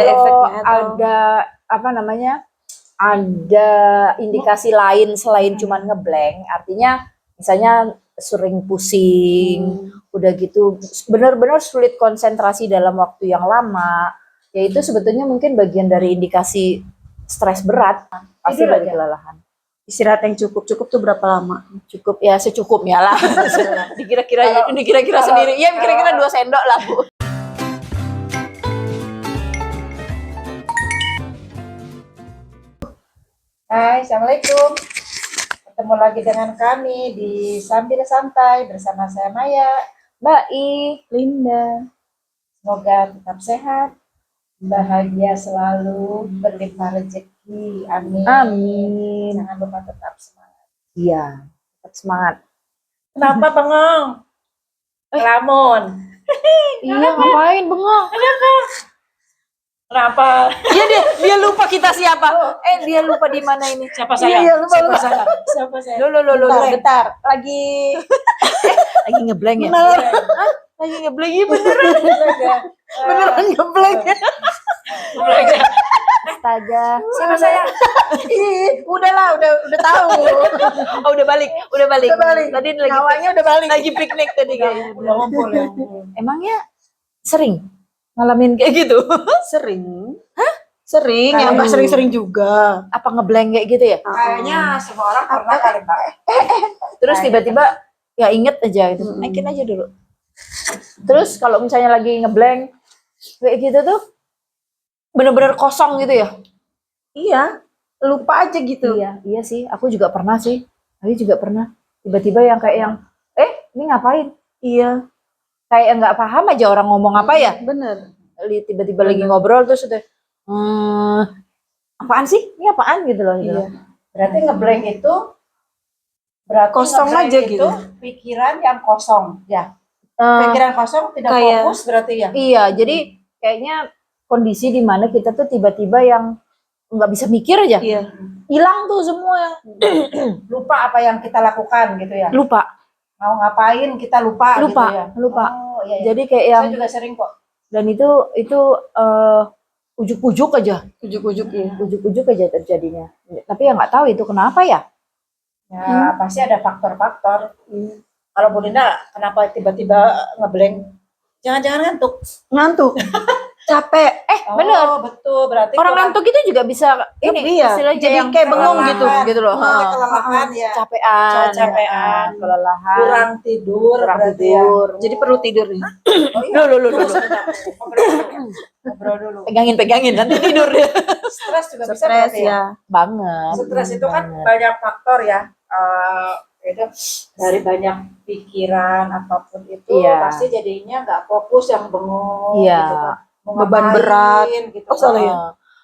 efeknya atau ada apa namanya, ada indikasi lain selain cuman ngeblank, artinya misalnya sering pusing, udah gitu benar-benar sulit konsentrasi dalam waktu yang lama, ya itu sebetulnya mungkin bagian dari indikasi stres berat, pasti Tidur dari aja. kelelahan. istirahat yang cukup tuh berapa lama? Cukup ya secukupnya lah. Dikira-kira sendiri. Ya kira-kira 2 sendok lah, Bu. Hai, Assalamualaikum. Ketemu lagi dengan kami di Sambil Santai bersama saya Maya, Mbak I, Linda. semoga tetap sehat, bahagia selalu, berlimpah rezeki. Amin. amin. Jangan lupa tetap semangat. Iya, tetap semangat. Kenapa bengong? Lamun. Iya, ngapain bengong? Kenapa? Iya dia lupa kita siapa. Dia lupa di mana ini. Siapa saya? Iya, lupa. Siapa saya? Loh, Bentar. Lagi lagi ngeblank ya? Hah? Lagi ngeblank ya beneran. Beneran ngeblank ya? Astaga. Siapa saya? udahlah, udah tahu. Oh, udah balik. Tadi lagi Nyawanya udah balik. lagi piknik tadi kayaknya. Udah ngumpul ya. Emangnya sering ngalamin kayak gitu? Sering. Sering, ya nggak sering-sering juga. Apa ngeblank kayak gitu ya? Kayaknya semua orang pernah kali, Mbak. Terus tiba-tiba ya inget aja gitu. Naikin aja dulu. Terus kalau misalnya lagi ngeblank kayak gitu tuh bener-bener kosong gitu ya? Iya, lupa aja gitu. Iya sih. Aku juga pernah sih. Aku juga pernah. Tiba-tiba yang kayak yang, ini ngapain? Iya, Kayak nggak paham aja orang ngomong apa ya. bener. Tiba-tiba lagi ngobrol terus udah, apaan sih? Ini apaan gitu loh. Gitu. Iya. Berarti ngeblank itu berarti Kosong ngeblank aja itu gitu. pikiran yang kosong ya. Eh, Pikiran kosong tidak kayak- fokus berarti ya. Iya, jadi kayaknya kondisi di mana kita tuh tiba-tiba yang nggak bisa mikir aja, Iya. hilang tuh semua yang Lupa apa yang kita lakukan gitu ya. lupa. Mau ngapain kita lupa gitu ya. Lupa. Oh, iya. Jadi kayak yang Saya juga sering kok. dan itu ujuk-ujuk aja, Ujuk-ujuk ya. ujuk-ujuk aja terjadinya. Tapi ya nggak tahu itu kenapa ya. Ya, pasti ada faktor-faktor. Kalau Bu Linda, kenapa tiba-tiba ngeblank? Jangan-jangan ngantuk. Ngantuk. Capek. Bener. Betul. Berarti Orang kurang- ngantuk itu juga bisa ini Iya, istilahnya jadi yang kayak bengong kelelahan. gitu loh. Kelelahan ya. Capean, Capean. kelelahan, Kurang tidur kurang berarti tidur. Jadi perlu tidur nih. Ya. Oh, iya. Loh. Ngobrol dulu. Pegangin nanti tidur dia. Stres juga bisa Stres berarti ya. ya. Banget. Stres itu kan Banget. banyak faktor ya. Itu dari banyak pikiran apapun itu Iya. pasti jadinya nggak fokus, yang bengong Iya. gitu kan. Mau Beban ngapain, berat. gitu Oh, salah ya?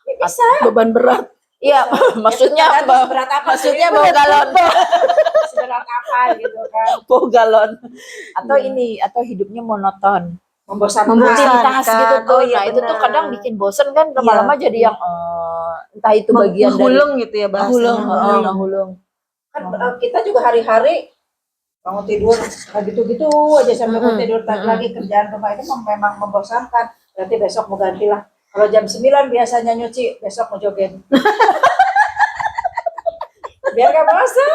Ya, bisa. Beban berat. Iya, maksudnya Tergantung apa? seberat apa Maksudnya sih? bawa galon, Seberat apa gitu kan. bawa galon. Atau ini, atau hidupnya monoton. Membosankan. Rutinitas gitu tuh. Oh, iya, Nah, itu tuh benar. kadang bikin bosen kan, lama-lama jadi yang entah itu bagian dari Hulung gitu ya bahasanya. hulung. Kan kita juga hari-hari bangun tidur gitu-gitu aja sampai mau tidur lagi, kerjaan rumah itu memang membosankan. Berarti besok mau ganti lah. Kalau jam 9 biasanya nyuci, besok mau joget. Biar gak bosan.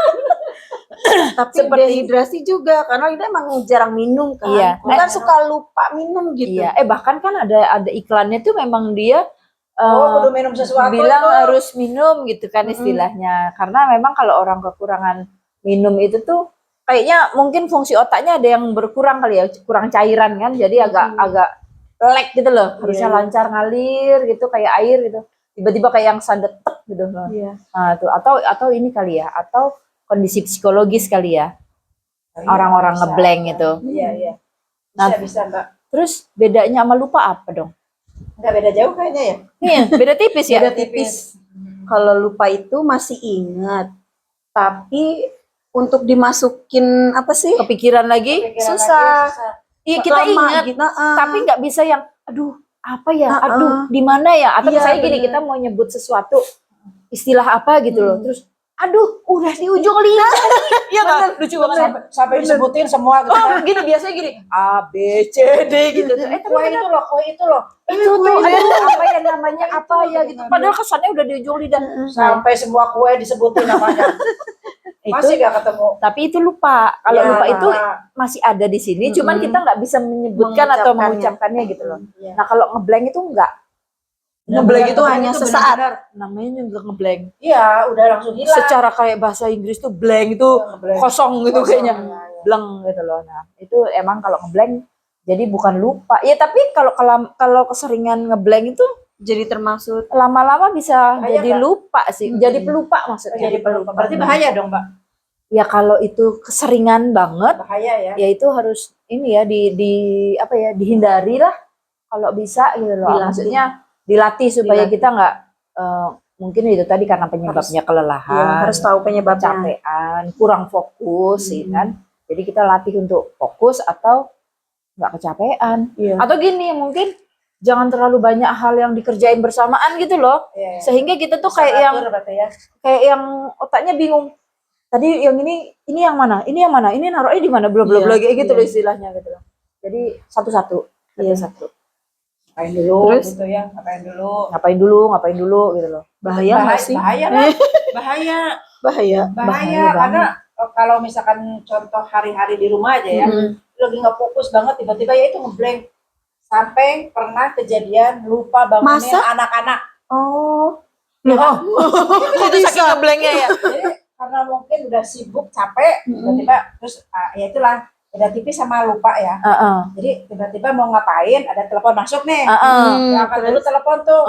Tapi Seperti- dehidrasi juga karena dia emang jarang minum kan. Iya. Kan suka lupa minum gitu. Iya, bahkan kan ada iklannya tuh memang dia Kudu minum sesuatu bilang tuh. harus minum gitu kan istilahnya. Karena memang kalau orang kekurangan minum itu tuh kayaknya mungkin fungsi otaknya ada yang berkurang kali ya, kurang cairan kan. Jadi agak lag gitu loh. Harusnya Iya. lancar ngalir gitu kayak air gitu. Tiba-tiba kayak yang sandetek gitu loh. Iya. Nah, tuh atau ini kali ya, atau kondisi psikologis kali ya. Iya, Orang-orang bisa. ngeblank itu. Iya. Nah, Bisa Mbak. Terus bedanya sama lupa apa dong? Nggak beda jauh kayaknya ya. Iya, beda tipis ya. Beda tipis. Kalau lupa itu masih ingat. Tapi untuk dimasukin apa sih? Kepikiran lagi. Pikiran Susah. lagi, susah. Iya, kita Lama ingat, gitu. tapi nggak bisa yang, aduh, apa ya? Heeh. Aduh, di mana ya? Atau Iya, misalnya gini, bener. kita mau nyebut sesuatu istilah apa gitu loh. Terus, aduh, udah di ujung lidah. Iya kan? Lucu banget. Sampai disebutin semua gitu. Oh, gini biasanya gini, A B C D gitu. Kue itu loh. Itu tuh, aduh, apa ya namanya? bahaya gitu. Padahal kesannya udah di ujung lidah. Sampai semua kue disebutin namanya. Masih gak ketemu. Tapi itu lupa. Kalau Ya, lupa itu Pak. masih ada di sini, cuman kita nggak bisa menyebutkan atau mengucapkannya gitu loh. Iya. Nah kalau ngeblank itu enggak. Ngeblank itu hanya sesaat. Namanya juga ngeblank. Iya, udah langsung hilang. Secara kayak bahasa Inggris tuh blank itu Iya, ngeblank. kosong gitu Kosong, kayaknya. iya, iya. Blank gitu loh. Nah, itu emang kalau ngeblank jadi bukan lupa. Ya tapi kalau keseringan ngeblank itu Jadi termasuk lama-lama bisa Bahaya, jadi Mbak. lupa sih. Jadi pelupa maksudnya. Jadi pelupa. Berarti bahaya dong, Mbak. Ya kalau itu keseringan banget Bahaya ya. ya itu harus ini ya di apa ya dihindari lah kalau bisa gitu loh. Dilatih. Maksudnya dilatih supaya Dilatih. kita nggak mungkin itu tadi karena penyebabnya kelelahan, ya, harus tahu penyebabnya. kecapean, kurang fokus, ya kan. Jadi kita latih untuk fokus atau nggak kecapean. Iya. Atau gini mungkin jangan terlalu banyak hal yang dikerjain bersamaan gitu loh. Iya, iya. Sehingga kita tuh Bisa kayak atur berarti ya. yang otaknya bingung. Tadi yang ini yang mana? Ini yang mana? Ini naruhnya di mana? Belum Iya, kayak gitu iya. loh istilahnya gitu loh. Jadi satu-satu. Iya. Satu. Ngapain dulu Terus? gitu ya, ngapain dulu. Ngapain dulu gitu loh. Bahaya nggak sih? Bahaya lah. Bahaya. Bahaya. Bahaya karena kalau misalkan contoh hari-hari di rumah aja ya, lagi nggak fokus banget tiba-tiba ya itu ngeblank. Sampai pernah kejadian lupa bangunin Masa? anak-anak. Oh. Itu saking ngeblanknya ya. Jadi karena mungkin udah sibuk, capek, tiba-tiba terus ya itulah beda tipis sama lupa ya. Jadi tiba-tiba mau ngapain, ada telepon masuk nih. Ya, angkat dulu telepon tuh,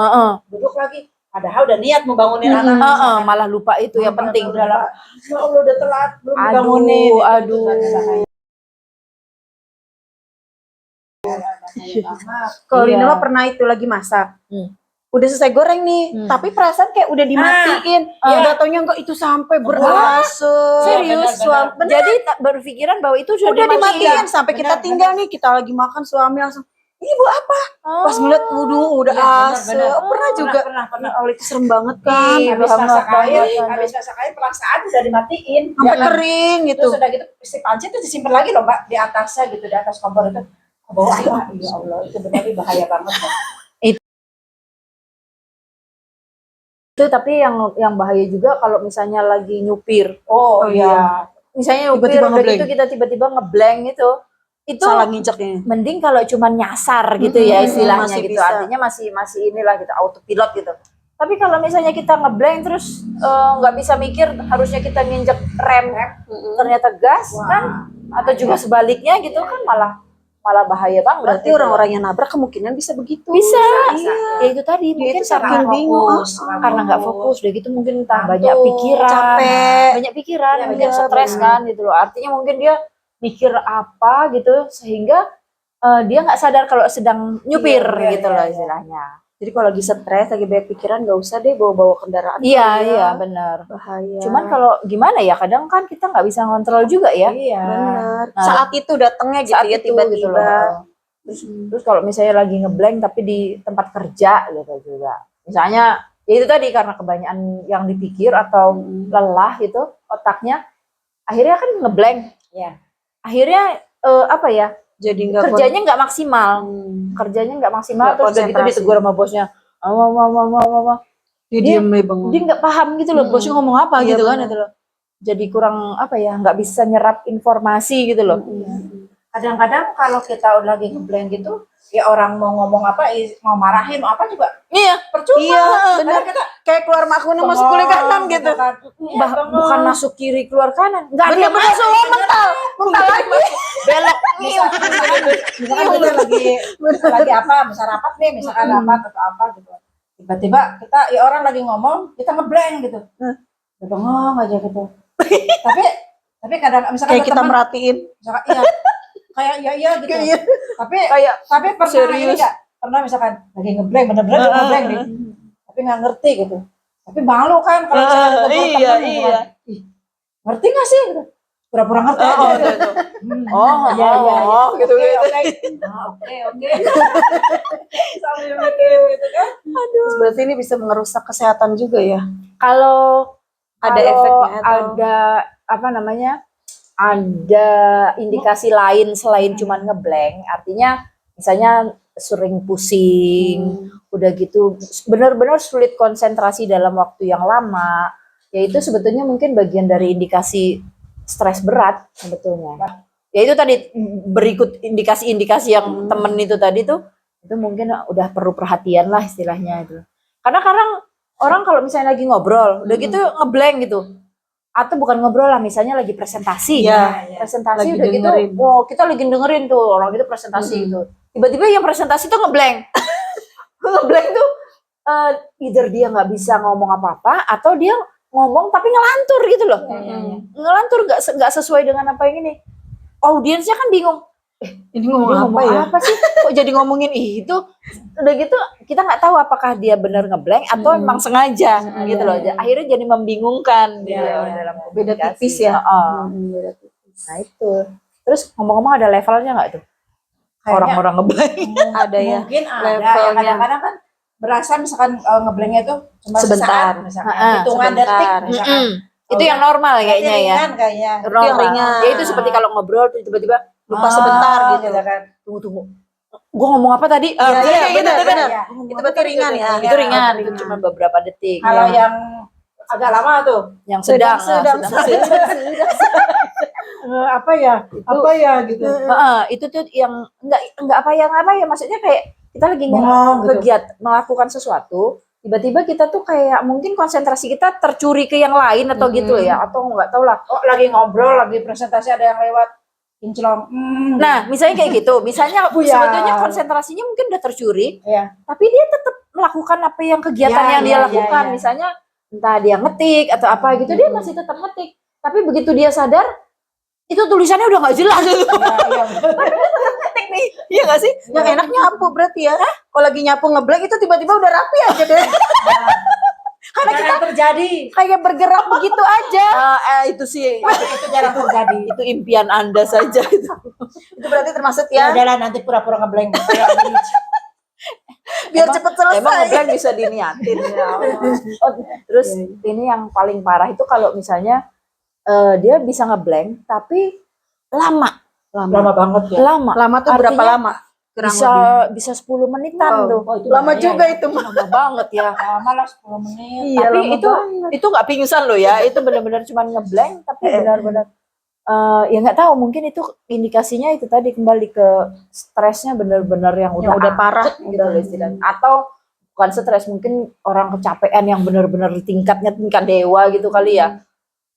duduk lagi. Padahal udah niat mau bangunin anak. Malah lupa itu yang penting. Udah lah, ya Allah udah telat, belum dibangunin. Aduh. Kalau Iya. Lina mah pernah itu lagi masak. Udah selesai goreng nih, tapi perasaan kayak udah dimatiin. Udah taunya enggak itu sampai berasap. Serius, Benar. jadi tak berpikiran bahwa itu Udah dimatiin sampai kita tinggal nih, kita lagi makan suami langsung, "Ini Bu apa?" Pas ngeliat wuduh udah asap. Pernah juga. Pernah. Allah itu serem banget kan. Iya, Habis masak air, banget. habis masak air perasaan udah dimatiin. Sampai Ya, kering gitu. Terus udah gitu si panci itu disimpan lagi loh Mbak di atasnya gitu, di atas kompor itu. Ke bawah apa? Ya Allah, itu benar bahaya banget. Mbak. Itu tapi yang bahaya juga kalau misalnya lagi nyupir. Oh iya. Misalnya nyupir Tiba-tiba udah ngeblank. gitu kita tiba-tiba ngeblank itu. Itu Salah nginjeknya. mending kalau cuma nyasar gitu ya istilahnya masih gitu. bisa. Artinya masih inilah gitu autopilot gitu. Tapi kalau misalnya kita ngeblank terus nggak bisa mikir, harusnya kita nginjek rem ternyata gas kan, atau juga sebaliknya gitu kan malah bahaya banget. Berarti gitu. orang-orang yang nabrak kemungkinan bisa begitu. Bisa. Iya. Ya itu tadi Dia mungkin itu saking karena bingung. fokus, karena nggak fokus, udah gitu mungkin entah Ngantuk, banyak pikiran, capek. banyak pikiran, Iya, mungkin iya, stres benar. kan gitu loh. Artinya mungkin dia mikir apa gitu sehingga dia nggak sadar kalau sedang nyupir Iya, gitu iya, loh iya. istilahnya. Jadi kalau lagi stres, lagi banyak pikiran, nggak usah deh bawa-bawa kendaraan. Iya kali ya. iya benar. Bahaya. Cuman kalau gimana ya kadang kan kita nggak bisa ngontrol juga ya. Iya. benar. Nah, Saat itu datangnya gitu Saat ya itu gitu tiba-tiba. loh. Terus kalau misalnya lagi ngeblank tapi di tempat kerja gitu juga. Misalnya ya itu tadi karena kebanyakan yang dipikir atau lelah gitu otaknya, akhirnya kan ngeblank. Iya. Akhirnya apa ya? Jadi nggak Kerjanya nggak maksimal. Kerjanya nggak maksimal Nggak terus udah gitu konsentrasi. ditegur sama bosnya. dia Dia- diem banget. Dia nggak paham gitu loh bosnya ngomong apa Iya, gitu kan benar. gitu loh. Jadi kurang apa ya? Nggak bisa nyerap informasi gitu loh. Kadang-kadang kalau kita lagi ngeblank gitu, ya orang mau ngomong apa, mau marahin, mau apa juga Iya, percuma. Iya, benar. Kadang kita Kayak keluar makuna masuk kulit kanan gitu. kan. Iya, bengong. bukan masuk kiri keluar kanan. Enggak Bener, dia bener. masuk mental lagi. Belok. Misalkan kita lagi apa, misal rapat nih, misalkan rapat atau apa gitu. Tiba-tiba kita, ya orang lagi ngomong, kita ngeblank gitu. Ya bengong aja gitu. tapi kadang misalkan Kayak ada kita teman, merhatiin. misalkan iya, kayak iya gitu. Iya. Kayak Tapi pernah ini Serius. nggak? Pernah misalkan lagi ngeblank, bener-bener ngeblank nih. Tapi nggak ngerti gitu. Tapi malu kan kalau misalkan ketemu iya, temen, gitu iya. kan. Ih, ngerti nggak sih? Gitu. Pura-pura ngerti aja. Gitu. Oh, gitu. Oke. Sambil mikir gitu kan. Terus berarti ini bisa merusak kesehatan juga ya. Kalau Ada kalau efeknya atau ada apa namanya? Ada indikasi lain selain cuman ngeblank, artinya misalnya sering pusing, udah gitu benar-benar sulit konsentrasi dalam waktu yang lama, ya itu sebetulnya mungkin bagian dari indikasi stres berat sebetulnya. Ya itu tadi berikut indikasi-indikasi yang temen itu tadi tuh, itu mungkin udah perlu perhatian lah istilahnya itu. Karena kadang orang kalau misalnya lagi ngobrol, udah gitu ngeblank gitu. Atau bukan ngobrol lah, misalnya lagi presentasi. Iya, Presentasi lagi udah dengerin. gitu, wow, kita lagi dengerin tuh orang itu presentasi gitu. Tiba-tiba yang presentasi tuh ngeblank. Ngeblank tuh either dia nggak bisa ngomong apa-apa atau dia ngomong tapi ngelantur gitu loh. Ngelantur nggak sesuai dengan apa yang ini. Audiensnya kan bingung. Ini Dia ngomong ngomong apa ya? apa sih? Kok jadi ngomongin itu? Udah gitu kita nggak tahu apakah dia benar ngeblank atau emang sengaja gitu loh. Akhirnya jadi membingungkan gitu dalam Beda komunikasi. tipis ya. Heeh. Beda tipis. Nah itu. Terus ngomong-ngomong ada levelnya nggak tuh? Kayaknya Orang-orang ngeblank. Ada ya. mungkin ada ya, levelnya. kadang-kadang kan berasa misalkan ngeblanknya itu cuma Sebentar. sesaat misalkan, Heeh, hitungan sebentar. detik misalkan. Itu yang normal Berarti kayaknya ya. ringan kayaknya. Normal. yang ringan. Ya itu seperti kalau ngobrol terus tiba-tiba lupa sebentar gitu. kan. Tunggu. Gua ngomong apa tadi? Iya, Iya, benar, gitu. benar. Iya. Itu berarti ringan ya. Itu ringan, Ringan. itu cuma beberapa detik. Kalau Ya. yang agak lama tuh Yang sedang. apa ya? Apa ya gitu. Itu tuh yang enggak apa ya, maksudnya kayak kita lagi Bengong gitu. melakukan sesuatu, tiba-tiba kita tuh kayak mungkin konsentrasi kita tercuri ke yang lain atau gitu ya, atau nggak tahu lah. Oh, lagi ngobrol, lagi presentasi ada yang lewat kinclong. Nah, misalnya kayak gitu, misalnya Buyar. sebetulnya konsentrasinya mungkin udah tercuri, Iya. tapi dia tetap melakukan apa yang kegiatan Ya, yang dia ya, lakukan, ya, ya. misalnya entah dia ngetik atau apa gitu, dia masih tetap ngetik. Tapi begitu dia sadar, itu tulisannya udah nggak jelas gitu. Iya, Ngetik nih, iya nggak sih? Yang enak nyapu berarti ya. Kalau lagi nyapu ngeblank itu tiba-tiba udah rapi aja deh. Karena kita terjadi. Kayak bergerak begitu aja. Itu sih, Itu jarang terjadi. itu impian Anda saja itu. Itu berarti termasuk Ya ya. udahlah nanti pura-pura ngeblank. Biar Emang- cepet Emang selesai. ngeblank bisa diniatin ya. Terus ini yang paling parah itu kalau misalnya dia bisa ngeblank tapi lama. Lama banget ya. Lama tuh berapa Artinya lama? Kurang Bisa lebih. bisa 10 menitan Wow. tuh. Oh, itu Lama bahaya juga ya. itu mah. Lama banget ya. Lama lah 10 menit. Iya, Tapi lama banget. itu nggak pingsan loh ya. Itu benar-benar cuma ngeblank tapi benar-benar ya nggak tahu, mungkin itu indikasinya itu tadi kembali ke stresnya benar-benar yang Yang udah parah akut gitu loh istilahnya. Atau bukan stres, mungkin orang kecapean yang benar-benar tingkat dewa gitu kali ya.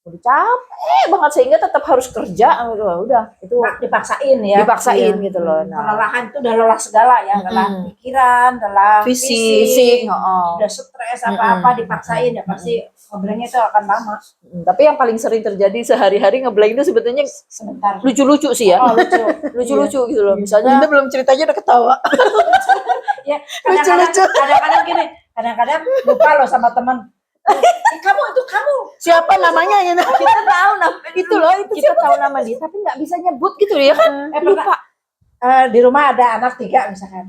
Udah capek banget sehingga tetap harus kerja gitu. Udah itu Nah, dipaksain ya. dipaksain Iya. gitu loh. Nah, Kelelahan itu udah lelah segala ya, lelah pikiran, lelah Fisik. fisik, heeh. udah stres apa-apa dipaksain ya pasti ngobrolnya itu akan lama Tapi yang paling sering terjadi sehari-hari ngeblank itu sebetulnya sebentar. lucu-lucu sih ya. Oh, lucu. Lucu-lucu gitu loh. Misalnya Ini belum ceritanya udah ketawa. Ya, kadang-kadang Lucu-lucu. kadang-kadang gini, kadang-kadang lupa loh sama teman. Kamu itu kamu. Siapa namanya gitu? kita tahu itu loh, itu kita tahu nama dia tapi nggak bisa nyebut gitu ya kan. Pernah, di rumah ada anak 3 misalkan.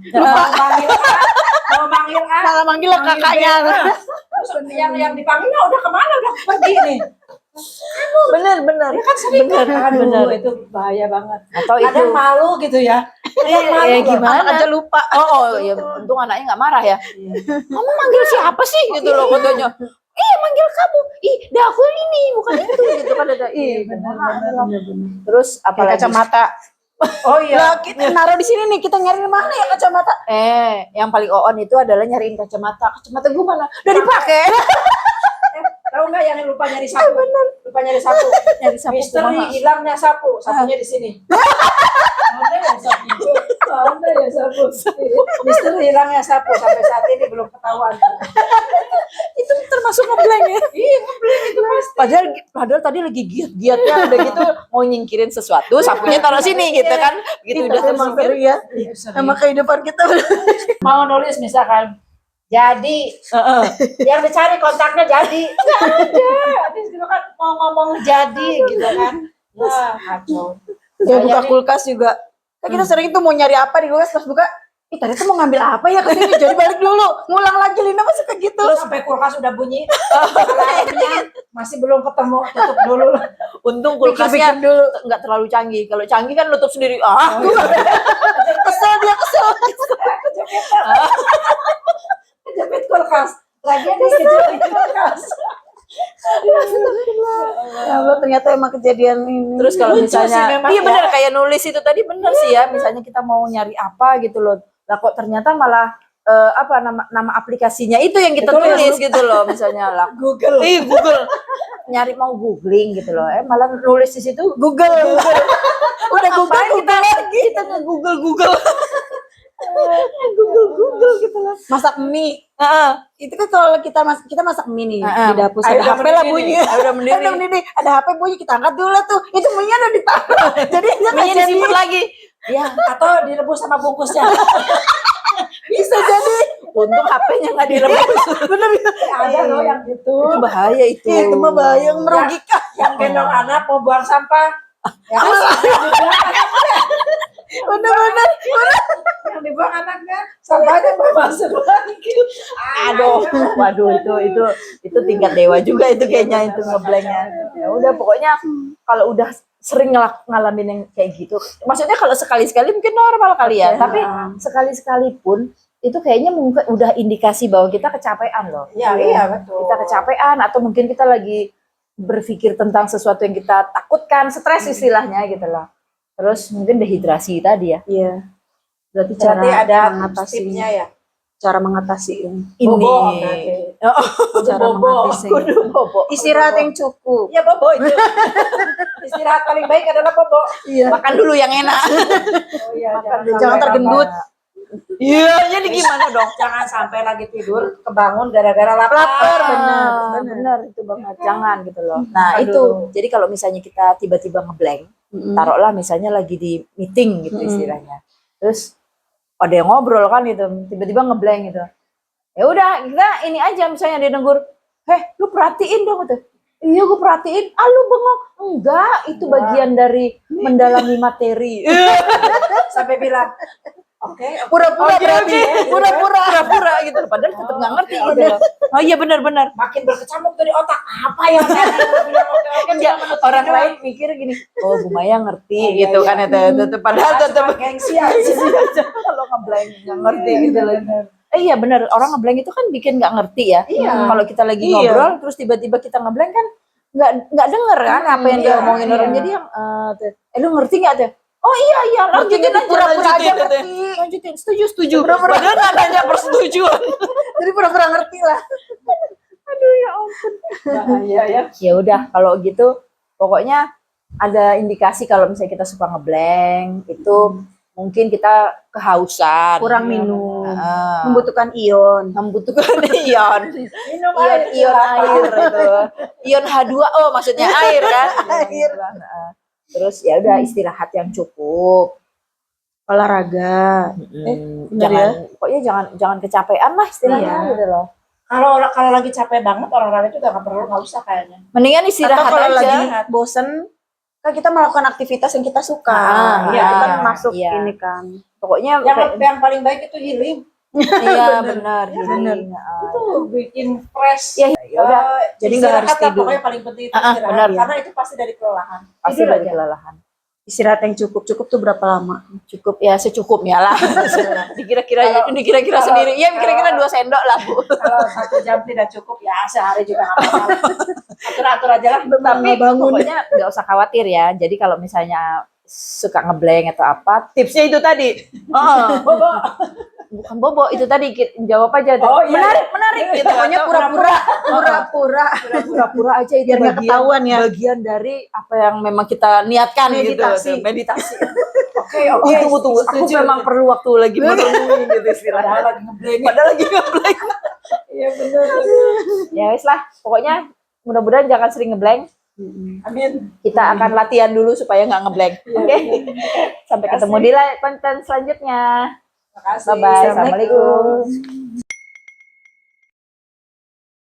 Mau manggil A, Malah manggil manggil kakaknya. B. Terus yang dipanggil udah kemana, udah pergi nih. Bener. Ya kan sering Bener, kan. Aduh, bener. itu bahaya banget. Atau itu Kadang malu gitu ya. Kadang malu loh. gimana? Anak aja lupa. Oh ya untung anaknya nggak marah ya. Kamu manggil siapa sih gitu loh katanya. Manggil kamu. Dakul ini bukan itu gitu kan ada. benar. Terus Kayak apalagi kacamata. Oh iya. Lah kita naruh di sini nih, kita nyari mana ya kacamata? yang paling on itu adalah nyariin kacamata. Kacamata gue mana? Udah dipakai. Tahu nggak yang lupa nyari sapu? Lupa nyari sapu. Nyari sapu Misteri kemana? hilangnya sapu. Sapunya di sini. Ada ya sapu. Ada ya sapu. Misteri hilangnya sapu sampai saat ini belum ketahuan. Itu termasuk ngeblank ya. Iya, ngeblank itu pasti. Padahal tadi lagi giat-giatnya udah gitu mau nyingkirin sesuatu, sapunya taruh sini gitu kan. Gitu udah Emang tersingkir. seru ya. Sama kehidupan kita. Mau nulis misalkan jadi yang dicari kontaknya jadi nggak ada. Habis itu kan mau ngomong jadi gitu kan. Wah, kacau. Ya buka kulkas juga. Kan kita sering tuh mau nyari apa di kulkas, pas buka, tadi tuh mau ngambil apa ya ke sini, jadi balik dulu, ngulang lagi. Lina masih kayak gitu. Terus sampai kulkas udah bunyi. Alarmnya masih belum ketemu, tutup dulu lah. Untung kulkasnya nggak terlalu canggih. Kalau canggih kan nutup sendiri. Kesel dia kesel. Kejepit kulkas. Lagian dia kejepit kulkas. Ya Allah, ternyata emang kejadian ini. Terus kalau Lucu sih misalnya, memang iya ya. benar kayak nulis itu tadi benar sih ya. Misalnya kita mau nyari apa gitu loh. Lah kok ternyata malah apa nama aplikasinya itu yang kita Betul, tulis gitu loh. Misalnya lah Google. Google nyari mau googling gitu loh. Malah nulis di situ Google. Udah Google kita lagi kita nge-google Google gitu loh. masak mie. Heeh. Itu kan kalau kita masak mie nih Heeh. di dapur, Air ada udah HP lah mendidih bunyi. nih. Air udah mendidih. Udah mendidih. Ada HP bunyi, kita angkat dulu lah tuh. Itu mie-nya udah ditaruh. Jadi dia nggak Minyak jadi. disimpan lagi. Ya, atau direbus sama bungkusnya. Bisa jadi. Untung HP-nya nggak direbus. Bener. Ada loh yang gitu. Itu bahaya itu. Itu mah bahaya, yang merugikan. Yang gendong anak mau buang sampah. Ya kan? Bener-bener. Yang dibuang anaknya, sampahnya mau masuk lagi. Aduh, waduh itu tingkat dewa juga itu kayaknya itu ngeblanknya. Ya udah pokoknya kalau udah sering ngalamin yang kayak gitu, maksudnya kalau sekali-sekali mungkin normal kali ya, tapi sekali-sekali pun itu kayaknya mungkin udah indikasi bahwa kita kecapean loh. Ya, iya betul. Kita kecapean atau mungkin kita lagi berpikir tentang sesuatu yang kita takutkan, stres istilahnya gitu loh. Terus mungkin dehidrasi tadi ya. Iya. Berarti Berarti cara ada mengatasinya. tipsnya ya. Cara mengatasi ini. Ini Bobo, berarti. Cara bobo. mengatasi. kudu bobo. Istirahat yang cukup. Iya bobo itu. Istirahat paling baik adalah bobo. Iya. Makan dulu yang enak. Oh iya, Jangan sampai tergendut. Iya, jadi gimana dong? Jangan sampai lagi tidur kebangun gara-gara lapar. Lapar, benar. Benar itu banget. Jangan gitu loh. Nah, Aduh. itu. Jadi kalau misalnya kita tiba-tiba ngeblank, taruhlah misalnya lagi di meeting gitu istilahnya. Terus ada yang ngobrol kan gitu, tiba-tiba ngeblank gitu. Ya udah, kita ini aja misalnya dia negur, lu perhatiin dong gitu. Iya, gue perhatiin. Ah, lu bengong. Enggak, itu bagian dari mendalami materi. Sampai bilang, oke, Pura-pura berarti. Pura-pura gitu. Padahal tetap nggak ngerti oke, gitu loh. Oh iya benar-benar. makin berkecamuk tuh di otak. Apa yang bilang oke Ya, orang lain mikir gini, oh Bu Maya ngerti Oh, iya, gitu iya. kan ya. Padahal tetap gengsi aja. kalau ngeblank nggak ngerti gitu loh. Iya benar, orang ngeblank itu kan bikin nggak ngerti ya. Iya. Kalau kita lagi Iya. ngobrol terus tiba-tiba kita ngeblank kan nggak denger kan apa yang dia Iya, omongin orang. iya. Jadi yang lu ngerti nggak tuh? Oh iya lanjutin aja Pura-pura aja lanjutin. ngerti. Lanjutin setuju. Padahal nadanya persetujuan. Jadi pura-pura ngerti lah. Bahaya ya. Ya udah kalau gitu pokoknya ada indikasi kalau misalnya kita suka ngeblank itu mungkin kita kehausan, Kurang minum. Heeh. Membutuhkan ion. membutuhkan ion Minum ion air itu ion H2O maksudnya air kan Air. Heeh. Terus ya udah istirahat yang cukup. Olahraga. benar Jangan pokoknya jangan kecapean lah istilahnya Iya. gitu loh. Kalau lagi capek banget orang-orang itu nggak usah kayaknya. Mendingan Atau istirahat kalau aja. lagi bosen, kan kita melakukan aktivitas yang kita suka. Iya, Itu kan masuk iya. ini kan. Pokoknya Yang paling baik itu healing. iya benar. benar. healing. Heeh. Itu bikin fresh. Ya udah. Jadi nggak harus Istirahat lah, tidur. pokoknya paling penting itu Ah, istirahat. benar, ya. Karena itu pasti dari kelelahan. Pasti Tidur dari aja. kelelahan. Istirahat yang cukup. Cukup tuh berapa lama? Cukup ya secukupnya lah. dikira-kira Kalau- sendiri. Ya kira-kira 2 sendok lah Bu. Kalau 1 jam tidak cukup ya sehari juga nggak apa-apa. Atur aja lah. Tapi bangun. pokoknya nggak usah khawatir ya. Jadi kalau misalnya suka ngeblank atau apa, tipsnya itu tadi. Bobo. Bukan bobo, itu tadi jawab aja. Oh, iya, menarik gitu. Pokoknya Atau pura-pura. pura-pura aja itu Biar nggak ketahuan ya. bagian dari apa yang memang kita niatkan Meditasi. gitu. Meditasi. Oke. Oh, tunggu. Aku Setuju. memang perlu waktu lagi merenungi gitu istilahnya. Padahal lagi ngeblank. Padahal lagi ngeblank. Iya benar. Ya wis lah, pokoknya mudah-mudahan jangan sering ngeblank. Amin. Kita akan latihan dulu supaya nggak ngeblank. Oke. Sampai ketemu di konten selanjutnya. Terima kasih. Bye bye. Assalamualaikum.